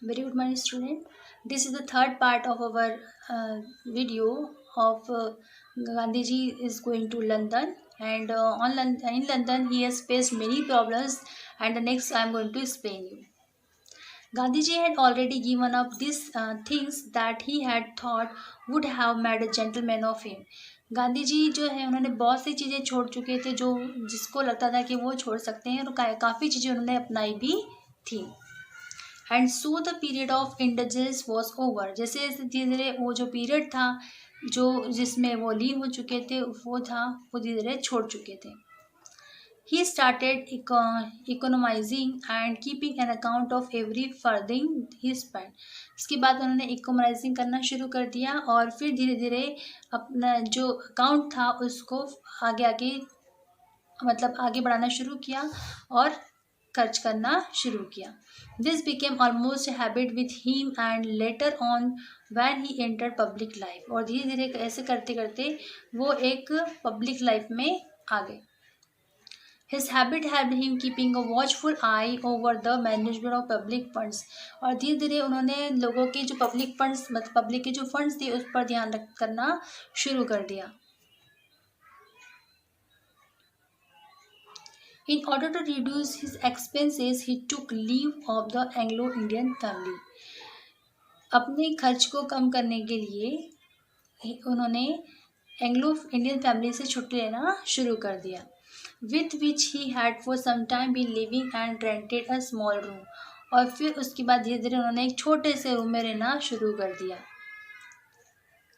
Very good morning, student. This is the third part of our video of Gandhiji is going to London, and in London he has faced many problems, and the next I am going to explain you. Gandhiji had already given up these things that he had thought would have made a gentleman of him. Gandhi ji जो है उन्होंने बहुत सी चीज़ें छोड़ चुके थे जो जिसको लगता था कि वो छोड़ सकते हैं, और काफ़ी चीज़ें उन्होंने अपनाई भी थी. And so the period of indulgence was over. जैसे जैसे धीरे धीरे वो जो पीरियड था जो जिसमें वो लीन हो चुके थे वो धीरे धीरे छोड़ चुके थे. He started economising and keeping an account of every farthing he spend. इसके बाद उन्होंने इकोनोमाइजिंग करना शुरू कर दिया और फिर धीरे धीरे अपना जो अकाउंट था उसको आगे आगे मतलब आगे बढ़ाना शुरू किया और खर्च करना शुरू किया. This became almost habit with him and later on when he entered public life. और धीरे धीरे ऐसे करते करते वो एक पब्लिक लाइफ में आ गए. His habit helped him keeping a watchful eye over the management of public funds. और धीरे धीरे उन्होंने लोगों के जो पब्लिक फंड्स मतलब पब्लिक के जो फंड्स थे उस पर ध्यान करना शुरू कर दिया. In order to reduce his expenses, he took leave of the Anglo-Indian family. अपने खर्च को कम करने के लिए उन्होंने एंग्लो इंडियन फैमिली से छुट्टी लेना शुरू कर दिया. With which he had for some time been living and rented a small room. और फिर उसके बाद धीरे धीरे उन्होंने एक छोटे से रूम में रहना शुरू कर दिया.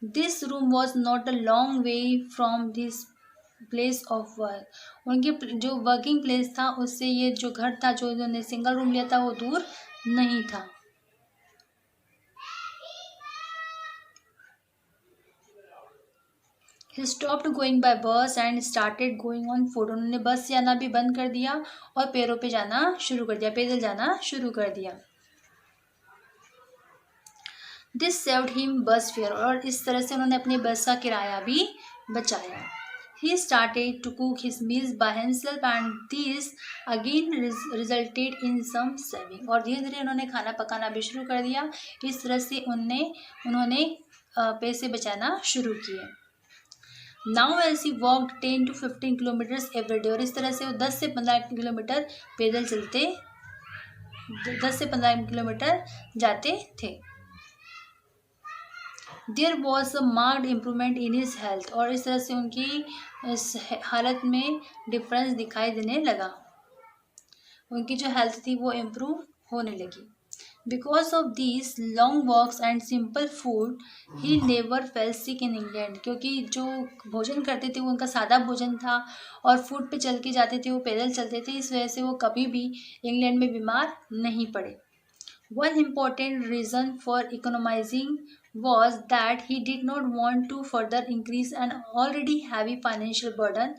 This room was not a long way from this place of work. उनके जो वर्किंग प्लेस था उससे ये जो घर था जो उन्होंने सिंगल रूम लिया था वो दूर नहीं था. He stopped going by bus and started going on foot. उन्होंने बस से आना भी बंद कर दिया और पैरों पे जाना शुरू कर दिया, पैदल जाना शुरू कर दिया. This saved him bus fare. और इस तरह से उन्होंने अपने बस का किराया भी बचाया. He started to cook his meals by himself and this again resulted in some saving. और धीरे धीरे उन्होंने खाना पकाना भी शुरू कर दिया. इस तरह से उन्होंने पैसे बचाना शुरू किए. Now as he walked 10 to 15 kilometers every day. और इस तरह से वो 10 से 15 किलोमीटर पैदल चलते 10 से 15 किलोमीटर जाते थे. There was a marked improvement in his health. और इस तरह से उनकी हालत में डिफरेंस दिखाई देने लगा. उनकी जो हेल्थ थी वो इम्प्रूव होने लगी. Because of this long walks and simple food he never fell sick in England. क्योंकि जो भोजन करते थे वो उनका सादा भोजन था और फूड पे चल के जाते थे, वो पैदल चलते थे, इस वजह से वो कभी भी इंग्लैंड में बीमार नहीं पड़े. One important reason for economizing was that he did not want to further increase an already heavy financial burden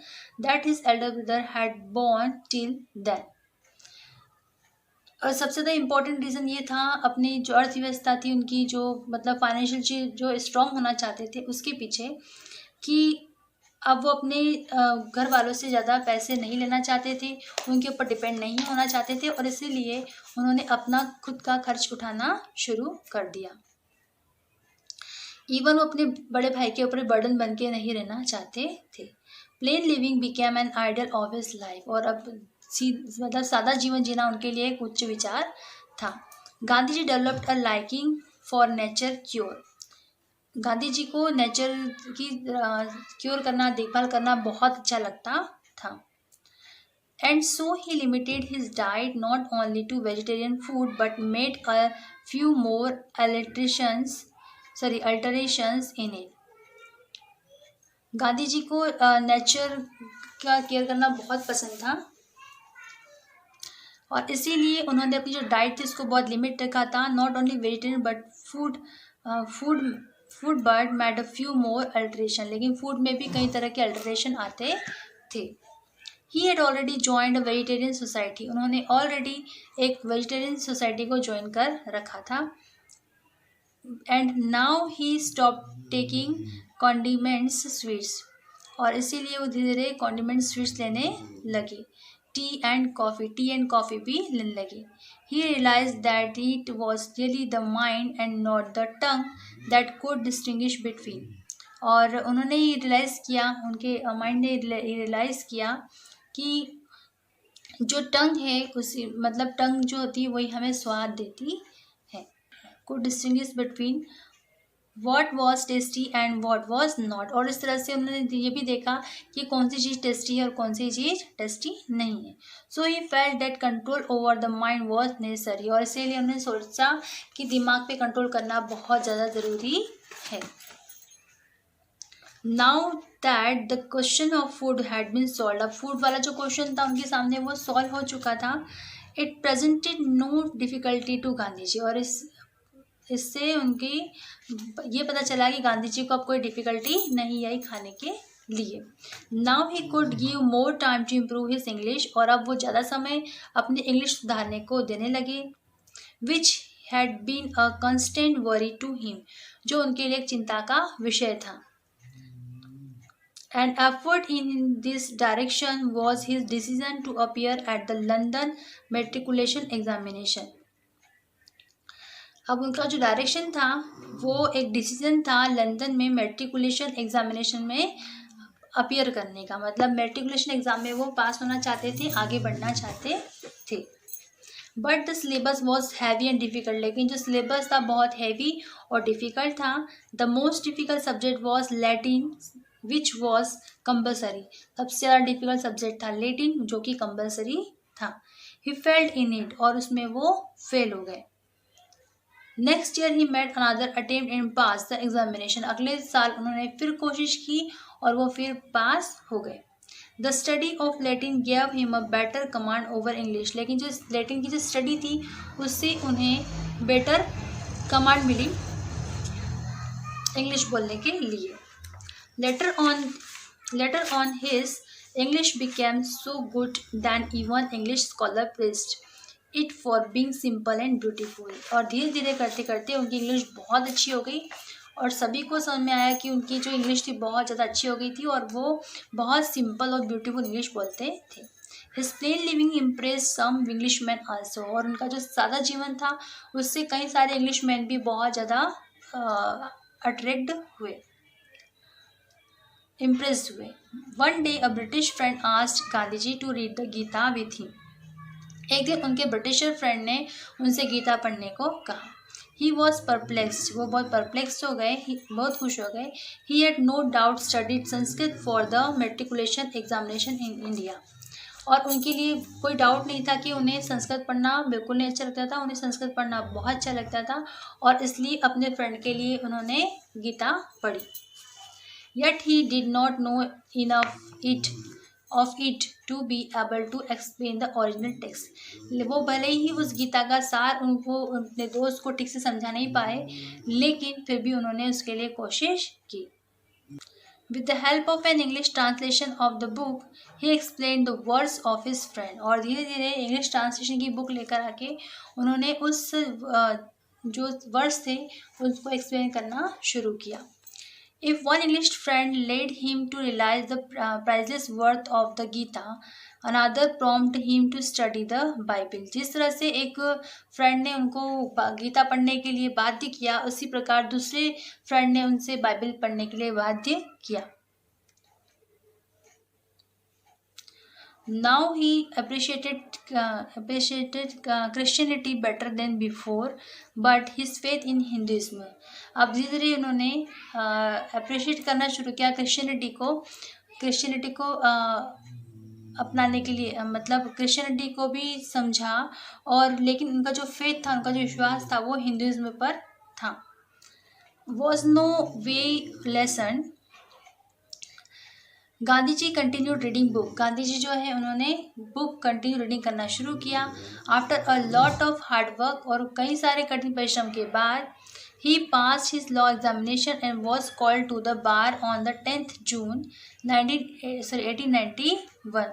that his elder brother had borne till then. और सबसे ज़्यादा इम्पोर्टेंट रीज़न ये था अपनी जो अर्थव्यवस्था थी उनकी जो मतलब फाइनेंशियल चीज जो स्ट्रांग होना चाहते थे उसके पीछे कि अब वो अपने घर वालों से ज़्यादा पैसे नहीं लेना चाहते थे, उनके ऊपर डिपेंड नहीं होना चाहते थे और इसीलिए उन्होंने अपना खुद का खर्च उठाना शुरू कर दिया. इवन वो अपने बड़े भाई के ऊपर बर्डन बन के नहीं रहना चाहते थे. Plain living became an ideal of his life. और अब मतलब सादा जीवन जीना उनके लिए एक उच्च विचार था. Gandhi ji developed a liking for nature cure. Gandhi ji को नेचर की क्योर करना, देखभाल करना बहुत अच्छा लगता था. And so he limited his diet not only to vegetarian food but made a few more alterations in it. Gandhi ji को नेचर का केयर करना बहुत पसंद था और इसीलिए उन्होंने अपनी जो डाइट थी उसको बहुत लिमिट रखा था. Not only vegetarian but food but made a few more alteration. लेकिन फूड में भी कई तरह के अल्टरेशन आते थे. He had already joined a vegetarian society. उन्होंने ऑलरेडी एक वेजिटेरियन सोसाइटी को ज्वाइन कर रखा था. And now he stop taking condiments sweets. और इसीलिए वो धीरे धीरे कॉन्डिमेंट स्वीट्स लेने लगे. टी एंड कॉफ़ी भी लेने लगे. He realized that it was really the mind and not the tongue that could distinguish between. और उन्होंने ये रियलाइज़ किया, उनके माइंड ने रियलाइज़ किया कि जो टंग है उसी मतलब टंग जो होती है वही हमें स्वाद देती है. could distinguish between what was tasty and what was not. और इस तरह से उन्होंने ये भी देखा कि कौन सी चीज़ टेस्टी है और कौन सी चीज़ टेस्टी नहीं है. So he felt that control over the mind was necessary. और इसीलिए उन्होंने सोचा कि दिमाग पे कंट्रोल करना बहुत ज़्यादा ज़रूरी है. Now that the question of food had been solved. अब फूड वाला जो क्वेश्चन था उनके सामने वो सॉल्व हो चुका था. It presented no difficulty to Gandhi ji. और इससे उनकी ये पता चला कि गांधी जी को अब कोई डिफ़िकल्टी नहीं आई खाने के लिए. Now he could give more time to improve his English. और अब वो ज़्यादा समय अपने इंग्लिश सुधारने को देने लगे. Which had been a constant worry to him. जो उनके लिए एक चिंता का विषय था. An effort in this direction was his decision to appear at the London matriculation examination. अब उनका जो डायरेक्शन था वो एक डिसीजन था लंदन में मेट्रिकुलेशन एग्जामिनेशन में अपीयर करने का. मतलब मेट्रिकुलेशन एग्जाम में वो पास होना चाहते थे, आगे बढ़ना चाहते थे. But the syllabus was heavy and difficult. लेकिन जो सिलेबस था बहुत हैवी और डिफ़िकल्ट था. The most difficult subject was Latin which was compulsory. सबसे ज़्यादा डिफ़िकल्ट सब्जेक्ट था लैटिन जो कि कंपल्सरी था. He failed in it. और उसमें वो फेल हो गए. Next year he made another attempt and pass the examination. अगले साल उन्होंने फिर कोशिश की और वो फिर पास हो गए. The study of Latin gave him a better command over English. लेकिन जो लैटिन की जो स्टडी थी उससे उन्हें बेटर कमांड मिली इंग्लिश बोलने के लिए. Later on his English became so good that even English scholar praised it for being simple and beautiful. और धीरे धीरे करते करते उनकी इंग्लिश बहुत अच्छी हो गई और सभी को समझ में आया कि उनकी जो इंग्लिश थी बहुत ज़्यादा अच्छी हो गई थी और वो बहुत सिंपल और ब्यूटीफुल इंग्लिश बोलते थे. His plain living impressed some Englishmen also. और उनका जो सादा जीवन था उससे कई सारे इंग्लिशमैन भी बहुत ज़्यादा अट्रैक्ट हुए, impressed हुए. One day a British friend asked Gandhi ji to read the Gita with him. एक दिन उनके ब्रिटिशर फ्रेंड ने उनसे गीता पढ़ने को कहा. He was perplexed. वो बहुत परप्लेक्स हो गए, बहुत खुश हो गए. He had no doubt studied Sanskrit for the matriculation examination in India. और उनके लिए कोई डाउट नहीं था कि उन्हें संस्कृत पढ़ना बिल्कुल नहीं अच्छा लगता था. उन्हें संस्कृत पढ़ना बहुत अच्छा लगता था और इसलिए अपने फ्रेंड के लिए उन्होंने गीता पढ़ी. Yet he did not know enough of it to be able to explain the original text. वो भले ही उस गीता का सार उनको अपने दोस्त को ठीक से समझा नहीं पाए लेकिन फिर भी उन्होंने उसके लिए कोशिश की. With the help of an English translation of the book, he explained the words of his friend. और धीरे धीरे इंग्लिश ट्रांसलेशन की बुक लेकर आके उन्होंने उस जो वर्ड्स थे उसको एक्सप्लेन करना शुरू किया. If one English friend led him to realize the priceless worth of the Gita, another prompted him to study the Bible. जिस तरह से एक फ्रेंड ने उनको गीता पढ़ने के लिए बाध्य किया उसी प्रकार दूसरे फ्रेंड ने उनसे बाइबल पढ़ने के लिए बाध्य किया. Now he appreciated Christianity better than before, but his faith in Hinduism. अब धीरे धीरे उन्होंने अप्रिशिएट करना शुरू किया क्रिश्चियनिटी को अपनाने के लिए. मतलब क्रिश्चियनिटी को भी समझा और लेकिन उनका जो फेथ था, उनका जो विश्वास था वो हिंदुइज्म पर था. Was no way lesson. Gandhi ji continued reading book. Gandhi ji जो है उन्होंने बुक कंटिन्यू रीडिंग करना शुरू किया. After a lot of hard work. और कई सारे कठिन परिश्रम के बाद ही pass his law examination and was called to the bar on the 10th June 1891.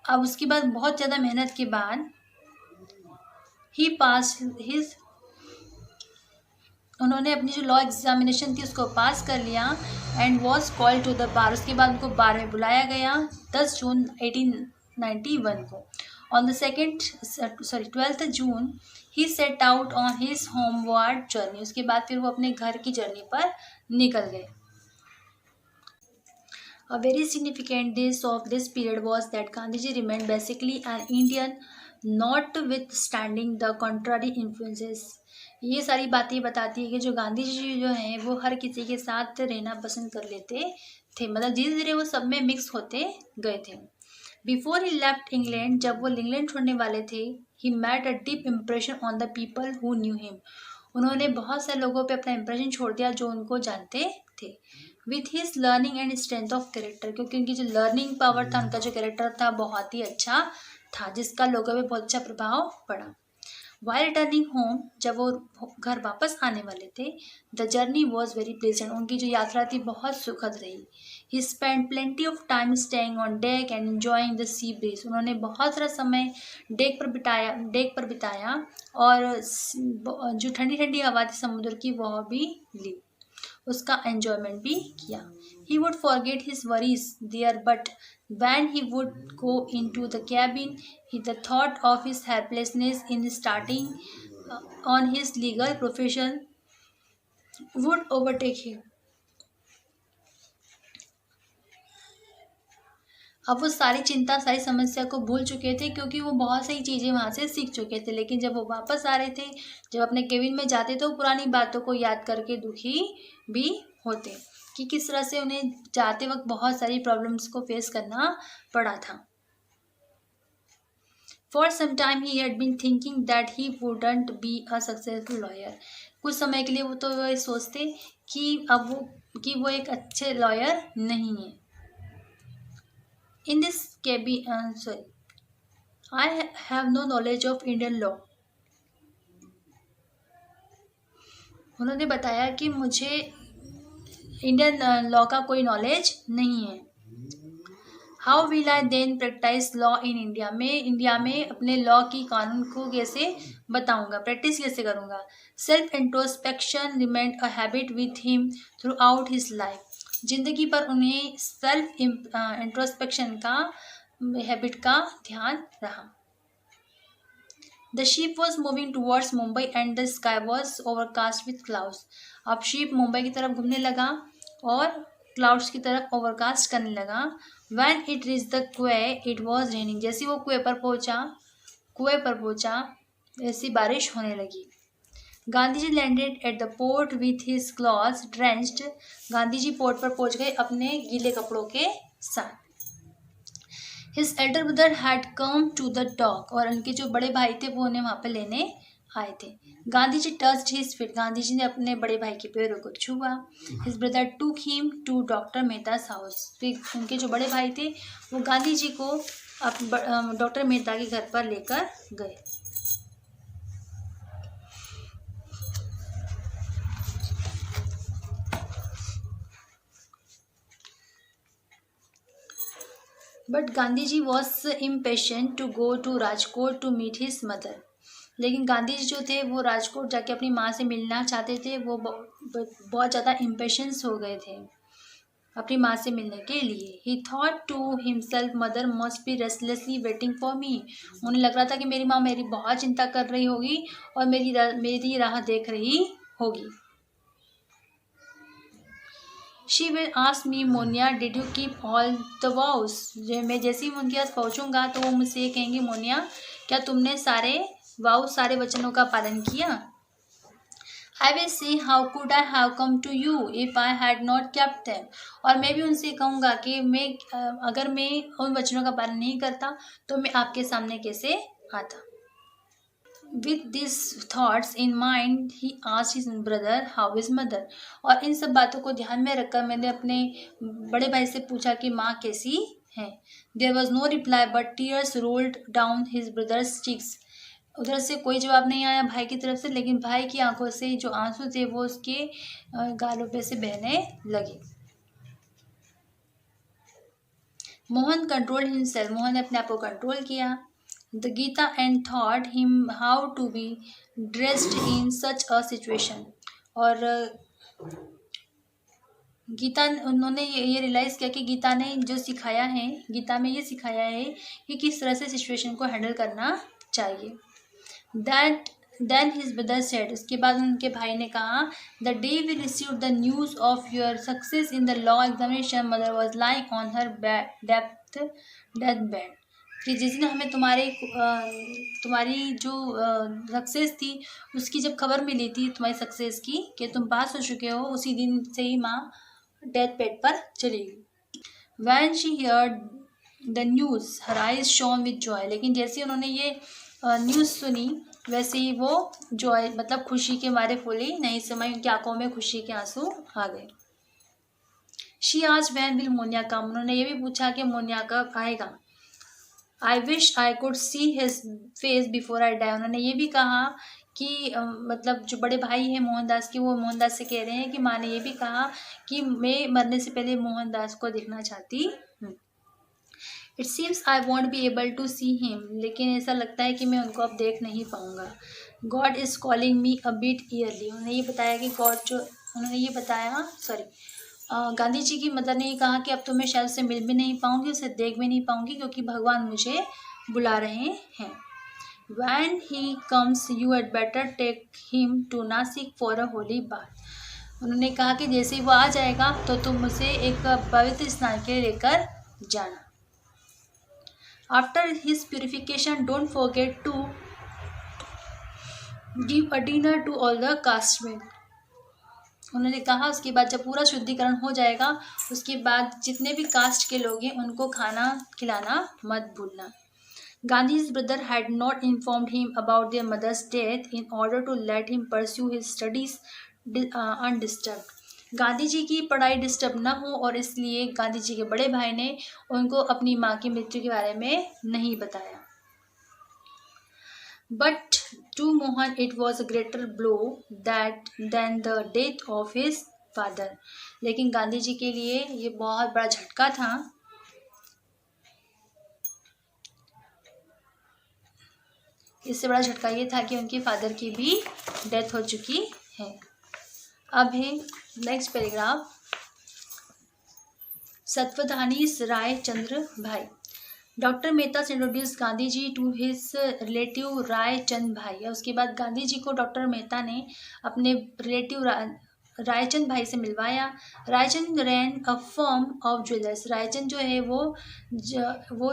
अब उसके बाद बहुत ज़्यादा मेहनत के बाद ही पास हिज उन्होंने अपनी जो लॉ एग्जामिनेशन थी उसको पास कर लिया and was called to the bar. उसके बाद उनको बार में बुलाया गया 10 जून 1891 को। On the 12th June he set out on his homeward journey. उसके बाद फिर वो अपने घर की जर्नी पर निकल गए। A very significant days of this period was that Gandhiji remained basically an Indian, notwithstanding the contrary influences. ये सारी बातें बताती है कि जो गांधी जी जो हैं वो हर किसी के साथ रहना पसंद कर लेते थे, मतलब धीरे धीरे वो सब में मिक्स होते गए थे। बिफोर ही लेफ्ट इंग्लैंड, जब वो इंग्लैंड छोड़ने वाले थे, he made a deep impression on the people who knew him. उन्होंने बहुत से लोगों पे अपना इम्प्रेशन छोड़ दिया जो उनको जानते थे। With his learning and strength of character, क्योंकि उनकी जो लर्निंग पावर था, उनका जो कैरेक्टर था बहुत ही अच्छा था, जिसका लोगों पे बहुत अच्छा प्रभाव पड़ा। वाइल रिटर्निंग होम, जब वो घर वापस आने वाले थे, the journey was very pleasant, उनकी जो यात्रा थी बहुत सुखद रही। He spend plenty of time staying on deck and enjoying the sea breeze. उन्होंने बहुत सारा समय डेक पर बिताया और जो ठंडी ठंडी हवा थी समुद्र की वह भी ली, उसका एंजॉयमेंट भी किया। He would forget his worries there, but when he would go into the cabin, the thought of his helplessness in starting on his legal profession would overtake him. अब वो सारी चिंता, सारी समस्या को भूल चुके थे, क्योंकि वो बहुत सारी चीज़ें वहाँ से सीख चुके थे। लेकिन जब वो वापस आ रहे थे, जब अपने केबिन में जाते, तो पुरानी बातों को याद करके दुखी भी होते कि किस तरह से उन्हें जाते वक्त बहुत सारी प्रॉब्लम्स को फेस करना पड़ा था। For some time he had been thinking that he wouldn't be a successful lawyer. कुछ समय के लिए वो तो ये सोचते कि वो एक अच्छे लॉयर नहीं है। In this I have no knowledge of Indian law. उन्होंने बताया कि मुझे इंडियन लॉ का कोई नॉलेज नहीं है। How will I then practise law in India. मैं इंडिया में अपने लॉ की कानून को कैसे बताऊंगा, प्रैक्टिस कैसे करूंगा। Self introspection remained a habit with him through out his life. जिंदगी पर उन्हें सेल्फ इंट्रोस्पेक्शन का हैबिट का ध्यान रहा। The ship was moving towards Mumbai and the sky was overcast with clouds. अब शिप मुंबई की तरफ घूमने लगा और क्लाउड्स की तरफ ओवरकास्ट करने लगा। When it reached the quay, it was raining. जैसे वो कुएं पर पहुंचा ऐसी बारिश होने लगी। Gandhi ji landed at the port with his clothes drenched. Gandhi ji port पर पहुंच गए अपने गीले कपड़ों के साथ। His elder brother had come to the dock. और उनके जो बड़े भाई थे वो उन्हें वहां पे लेने आए थे। Gandhi ji touched his feet. Gandhi ji ने अपने बड़े भाई के पैरों को छुआ। His brother took him to doctor Mehta's house. फिर उनके जो बड़े भाई थे वो गांधी जी को डॉक्टर मेहता के घर पर लेकर गए। But Gandhi ji was impatient to go to Rajkot to meet his mother. लेकिन गांधी जी जो थे वो राजकोट जाके अपनी माँ से मिलना चाहते थे। वो बहुत ज़्यादा इम्पेशेंस हो गए थे अपनी माँ से मिलने के लिए। He thought to himself mother must be restlessly waiting for me. उन्हें लग रहा था कि मेरी माँ मेरी बहुत चिंता कर रही होगी और मेरी राह देख रही होगी। She will ask me, Moniya did you keep all the vows. मैं जैसे ही उनके पास पहुँचूंगा तो वो मुझसे ये कहेंगे, मोनिया क्या तुमने सारे वचनों का पालन किया। I will see how could I have come to you if I had not kept them. और मैं भी उनसे कहूँगा कि अगर मैं उन वचनों का पालन नहीं करता तो मैं आपके सामने कैसे आता। With these thoughts in mind, he asked his brother how his mother। और इन सब बातों को ध्यान में रखकर मैंने अपने बड़े भाई से पूछा कि माँ कैसी है। There was no reply but tears rolled down his brother's cheeks। उधर से कोई जवाब नहीं आया भाई की तरफ से, लेकिन भाई की आंखों से जो आंसू थे वो उसके गालों पे से बहने लगे। Mohan control himself. मोहन ने अपने आप को कंट्रोल किया। The Gita and thought him how to be dressed in such a situation. और गीता, उन्होंने ये रियलाइज़ किया कि गीता ने जो सिखाया है, गीता में ये सिखाया है कि किस तरह से सिचुएशन को हैंडल करना चाहिए। That then his brother said, उसके बाद उनके भाई ने कहा, the day we receive the news of your success in the law examination mother was lying on her death bed, कि जिस दिन हमें तुम्हारी जो सक्सेस थी उसकी जब खबर मिली थी तुम्हारी सक्सेस की कि तुम पास हो चुके हो, उसी दिन से ही माँ डेथ बेड पर चली गई। When she heard the news her eyes shown with Joy, लेकिन जैसे उन्होंने ये न्यूज़ सुनी वैसे ही वो जॉय मतलब खुशी के मारे फूली नहीं समय, उनकी आंखों में खुशी के आंसू आ गए। शी आज वैन विल मोनिया कम, उन्होंने ये भी पूछा कि मोनिया कब आएगा। I wish I could see his face before I die, उन्होंने ये भी कहा कि मतलब जो बड़े भाई हैं मोहनदास के, वो मोहनदास से कह रहे हैं कि माँ ने ये भी कहा कि मैं मरने से पहले मोहनदास को देखना चाहती हूँ। It seems I won't be able to see him, लेकिन ऐसा लगता है कि मैं उनको अब देख नहीं पाऊँगा। God is calling me a bit yearly, उन्होंने ये बताया कि उन्होंने ये बताया गांधी जी की मदर ने ये कहा कि अब तो मैं शायद उसे मिल भी नहीं पाऊँगी, उसे देख भी नहीं पाऊँगी, क्योंकि भगवान मुझे बुला रहे हैं। When he comes you had better take him to Nashik for a holy bath, उन्होंने कहा कि जैसे ही वो आ जाएगा तो तुम उसे एक पवित्र स्नान के लिए लेकर जाना। After his purification don't forget to give a dinner to all the castemen, उन्होंने कहा उसके बाद जब पूरा शुद्धिकरण हो जाएगा उसके बाद जितने भी कास्ट के लोग हैं उनको खाना खिलाना मत भूलना। Gandhi's brother had not informed him about their mother's death in order to let him pursue his studies undisturbed. Gandhi ji की पढ़ाई डिस्टर्ब न हो और इसलिए गांधी जी के बड़े भाई ने उनको अपनी माँ की मृत्यु के बारे में नहीं बताया। But to Mohan it was a greater blow than the death of his father. लेकिन गांधी जी के लिए ये बहुत बड़ा झटका था। इससे बड़ा झटका ये था कि उनके फादर की भी डेथ हो चुकी है। अब है next paragraph, सत्वधानीस Rai Chandra Bhai. Doctor Mehta introduce Gandhi ji to his relative Rai Chand Bhai, और उसके बाद गांधी जी को डॉक्टर मेहता ने अपने रिलेटिव रायचंद भाई से मिलवाया। Raichand ran a firm of jewellers, Raichand जो है वो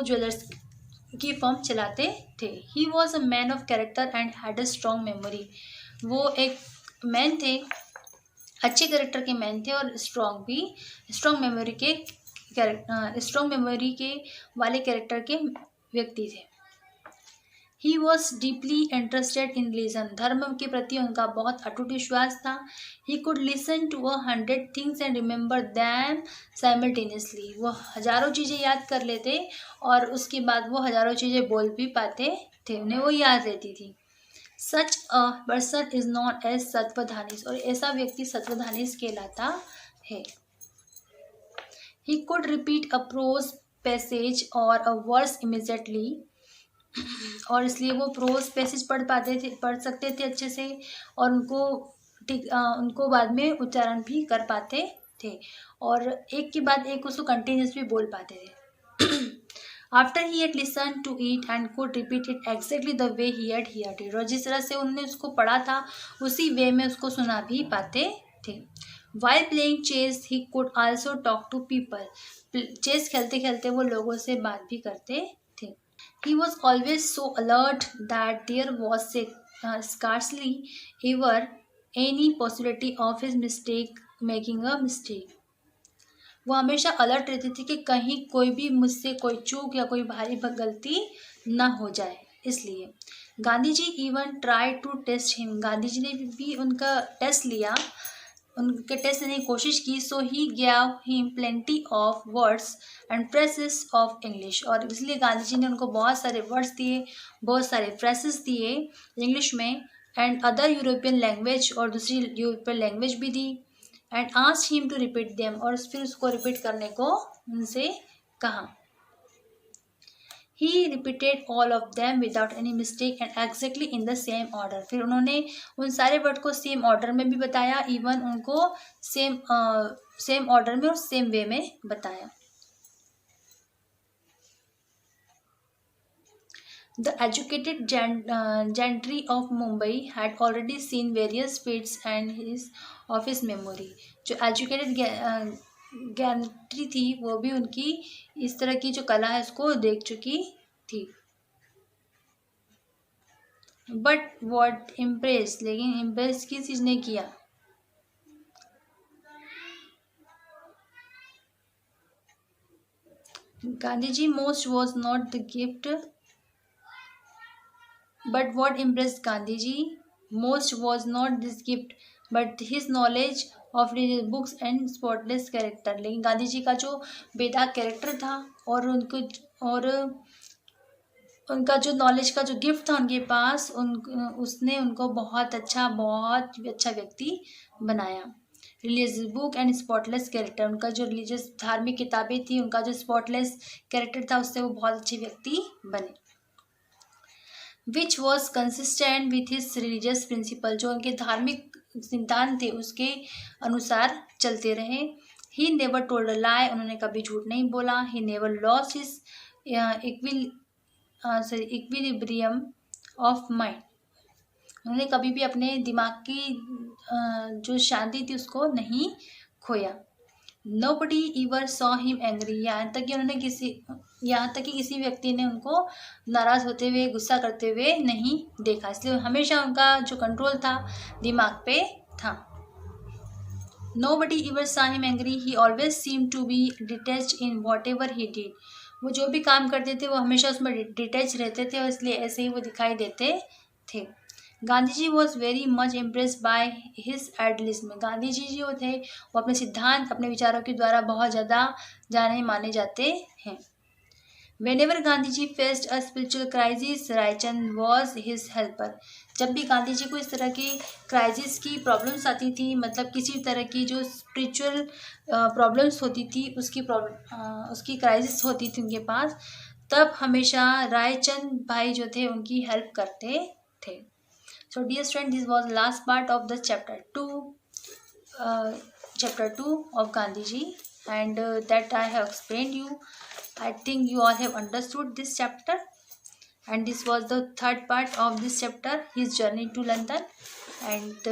ज्वेलर्स की फर्म चलाते थे। He was a man of character and had a strong memory, वो एक मैन थे, अच्छे कैरेक्टर के मैन थे और स्ट्रॉन्ग मेमोरी के वाले कैरेक्टर के व्यक्ति थे। He was deeply interested in religion, धर्म के प्रति उनका बहुत अटूट विश्वास था। He could listen to 100 things and remember them simultaneously, वो हजारों चीज़ें याद कर लेते और उसके बाद वो हजारों चीज़ें बोल भी पाते थे, उन्हें वो याद रहती थी। Such a person is known as सत्वधानीस, और ऐसा व्यक्ति सत्वधानीस कहलाता है। He could repeat a prose passage और अ वर्स इमीजिएटली, और इसलिए वो प्रोज पैसेज पढ़ सकते थे अच्छे से और उनको बाद में उच्चारण भी कर पाते थे और एक के बाद एक उसको कंटिन्यूस भी बोल पाते थे। After he had listen to it and could repeat it exactly the way he had heard it, और जिस तरह से उन्होंने उसको पढ़ा था उसी वे में उसको सुना भी पाते थे। While playing chess he could also talk to people, chess खेलते खेलते वो लोगों से बात भी करते थे। He was always so alert that there was scarcely ever any possibility of his making a mistake. वो हमेशा अलर्ट रहती थी कि कहीं कोई भी मुझसे कोई चूक या कोई भारी गलती न हो जाए। इसलिए Gandhi ji even try to test him, Gandhi ji ने भी उनका टेस्ट लिया, उनके टेस्ट लेने की कोशिश की। So he gave him plenty of words and phrases of English, और इसलिए गांधी जी ने उनको बहुत सारे वर्ड्स दिए, बहुत सारे फ्रेसेस दिए इंग्लिश में, एंड अदर यूरोपियन लैंग्वेज, और दूसरी यूरोपियन लैंग्वेज भी दी। And asked him to repeat them, और फिर उसको रिपीट करने को उनसे कहा। He repeated all of them without any mistake and exactly in the same order. फिर उन्होंने उन सारे वर्ड को सेम ऑर्डर में भी बताया, इवन उनको सेम ऑर्डर में और सेम वे में बताया। The educated gentry of Mumbai had already seen various feats and his of his memory। जो एजुकेटेड गैंट्री थी वो भी उनकी इस तरह की जो कला है उसको देख चुकी थी। बट वॉट इम्प्रेस, लेकिन इम्प्रेस किस चीज ने किया? Gandhi ji most was not the gift, but what impressed Gandhiji most was not this gift but his knowledge of religious books and spotless character। लेकिन गांधी जी का जो बेदाग कैरेक्टर था और उनका जो नॉलेज का जो गिफ्ट था उनके पास, उसने उनको बहुत अच्छा व्यक्ति बनाया। Religious book and spotless character, उनका जो रिलीजियस धार्मिक किताबें थी, उनका जो स्पॉटलेस कैरेक्टर था, उससे वो बहुत अच्छे व्यक्ति बने। Which was consistent with his religious principle, जो उनके धार्मिक सिद्धांत थे उसके अनुसार चलते रहे। ही नेवर टोल्ड अ लाई, उन्होंने कभी झूठ नहीं बोला। He never lost his equilibrium of mind, उन्होंने कभी भी अपने दिमाग की जो शांति थी उसको नहीं खोया। Nobody ever saw him angry, यहाँ तक कि किसी व्यक्ति ने उनको नाराज होते हुए, गुस्सा करते हुए नहीं देखा, इसलिए हमेशा उनका जो कंट्रोल था दिमाग पे था। Nobody ever saw him angry, he always seemed to be detached in whatever he did। वो जो भी काम करते थे वो हमेशा उसमें डिटैच रहते थे और इसलिए ऐसे ही वो दिखाई देते थे। Gandhi ji was very much impress by his idealism, Gandhi ji जो थे वो अपने सिद्धांत, अपने विचारों के द्वारा बहुत ज़्यादा जाने माने जाते हैं। Whenever Gandhi ji faced a spiritual crisis, Raichand was his helper, जब भी गांधी जी को इस तरह की क्राइसिस की प्रॉब्लम्स आती थी, मतलब किसी तरह की जो स्पिरिचुअल प्रॉब्लम्स होती थी, उसकी क्राइसिस होती थी उनके पास, तब हमेशा रायचंद भाई जो थे उनकी हेल्प करते थे। So dear student, this was last part of the chapter 2 of Gandhi ji, and that I have explained you. I think you all have understood this chapter, and this was the third part of this chapter, his journey to London. And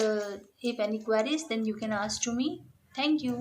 if any queries, then you can ask to me. Thank you.